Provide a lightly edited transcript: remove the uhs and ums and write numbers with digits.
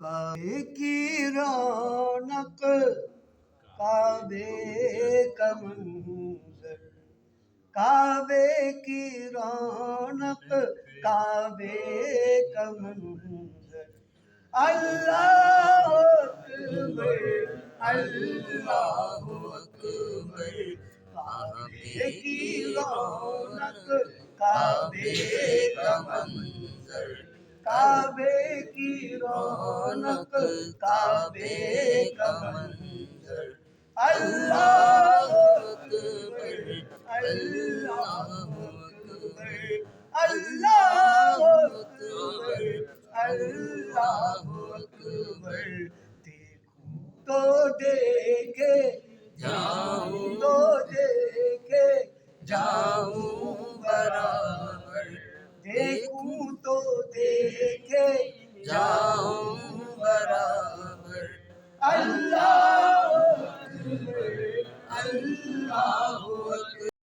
کعبے کی رونق کعبے کا منظر، کعبے کی رونق کعبے کا منظر، اللہ اکبر اللہ اکبر، کعبے کی رونق کعبے کا منظر، کعبے کی رونق کعبے کا منظر، اللہ اکبر اللہ اکبر اللہ اکبر اللہ اکبر، دیکھوں تو دیکھے جاؤں تو دیکھے جاؤں برابر، دیکھوں تو دیکھے جاؤں برابر، اللہ اکبر اللہ اکبر۔